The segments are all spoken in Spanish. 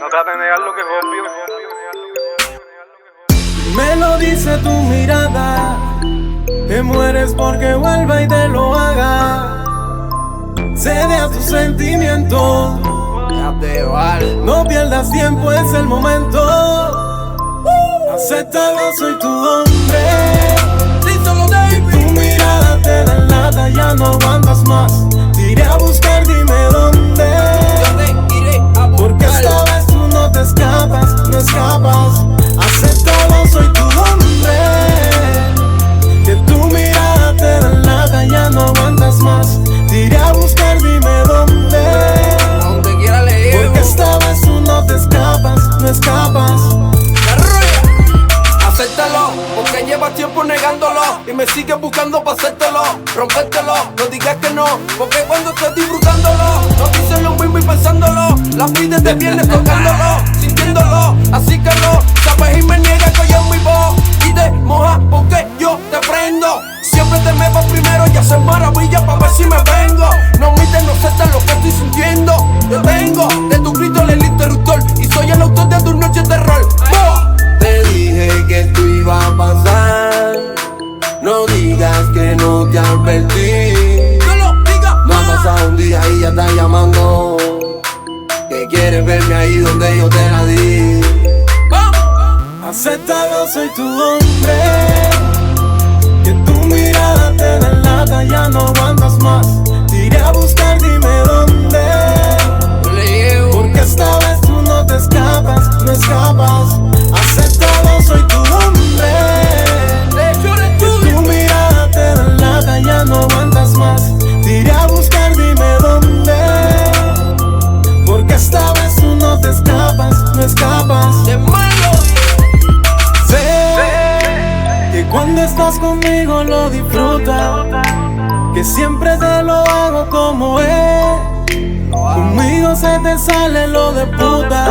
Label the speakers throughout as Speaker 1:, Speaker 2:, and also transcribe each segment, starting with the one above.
Speaker 1: No trates de negar lo que es obvio.
Speaker 2: Me lo dice tu mirada, te mueres porque vuelva y te lo haga. Cede a tus sentimientos, no pierdas tiempo, es el momento. Acéptalo, soy tu hombre. Tu mirada te delata, ya no aguantas más. Te iré a buscar, dime dónde. Porque esta vez tú no te escapas, no escapas. Acéptalo, soy tu hombre. Que tu mirada te delata, ya no aguantas más. Te iré a buscar, dime dónde.
Speaker 3: Donde quiera le llevo.
Speaker 2: Porque esta vez tú no te escapas, no escapas.
Speaker 3: Acéptalo, porque llevas tiempo negándolo y me sigues buscando para hacértelo, rompértelo, no digas que no, porque cuando estoy disfrutándolo, no dices lo mismo y pensándolo, las pides de viernes tocándolo, sintiéndolo, así que no, sabes y me niegas que yo en mi voz y te mojas porque yo te prendo, siempre te me vas primero y haces maravilla para ver si me vengo, no mites, no aceptas lo que estoy sintiendo, yo tengo de tu grito el interruptor y soy el autor de tu noche de terror.
Speaker 2: Te dije que esto iba a pasar. No digas que no te advertí.
Speaker 3: No lo digas
Speaker 2: No ha
Speaker 3: más.
Speaker 2: pasado un día y ya está llamando. Que quieres verme ahí donde yo te la di.
Speaker 3: Vamos.
Speaker 2: Acéptalo, soy tu hombre. Que tu mirada te delata, ya no aguantas más. Te iré a buscar, dime dónde.
Speaker 3: Yo le llevo.
Speaker 2: Porque esta vez tú no te escapas, no escapas. Acéptalo, soy tu hombre. Tu mirada te delata, ya no aguantas más. Te iré a buscar, dime dónde. Porque esta vez tú no te escapas, no escapas.
Speaker 3: De malo.
Speaker 2: Sé que cuando estás conmigo lo disfrutas, que siempre te lo hago como es. Conmigo se te sale lo de puta.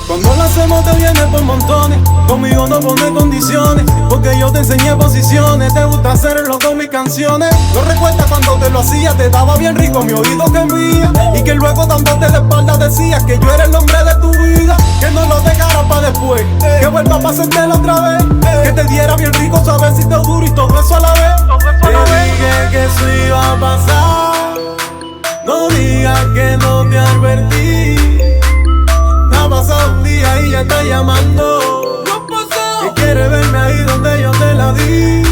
Speaker 2: Cuando lo hacemos te viene por montones. Conmigo no pone condiciones, porque yo te enseñé posiciones. Te gusta hacerlo con mis canciones. No recuerdas cuando te lo hacía, te daba bien rico mi oído que mía. Y que luego dándote la espalda decías que yo era el hombre de tu vida. Que no lo dejaras para después, que vuelva a pasártelo otra vez. Que te diera bien rico, suavecito duro y todo eso a la vez. Te dije que eso iba a pasar. No digas que no te advertí. Ha pasado un día y ya está llamando.
Speaker 3: No pasó.
Speaker 2: Que quiere verme ahí donde yo te la di.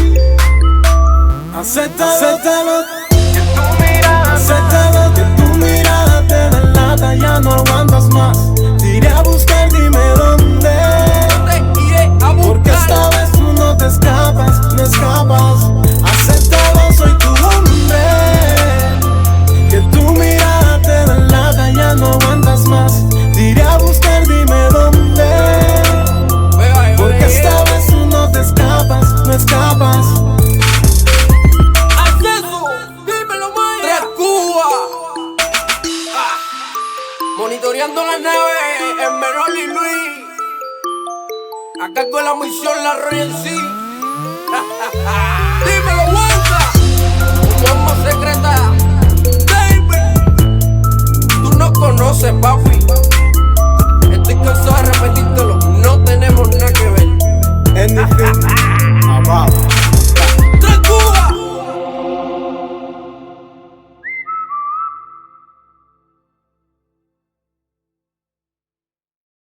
Speaker 2: Acéptalo, acéptalo. Acéptalo, que tu mirada te delata, ya no aguantas más. Te iré a buscar, dime dónde.
Speaker 3: Te iré a buscar.
Speaker 2: Porque esta vez tú no te escapas, no escapas. Acéptalo, soy tu hombre. Que tu mirada te delata, ya no aguantas más. Te iré a buscar, dime dónde. Porque esta vez tú no te escapas, no escapas.
Speaker 3: Acceso, dímelo más. Tres Cuba. Monitoreando la nave, el menor y Luis. Acá con la misión la Royal C. Dímelo, Wanda. Unión más secreta. David. Tú no conoces, papi. Estoy cansado de repetírtelo. No tenemos nada que ver.
Speaker 2: Anything about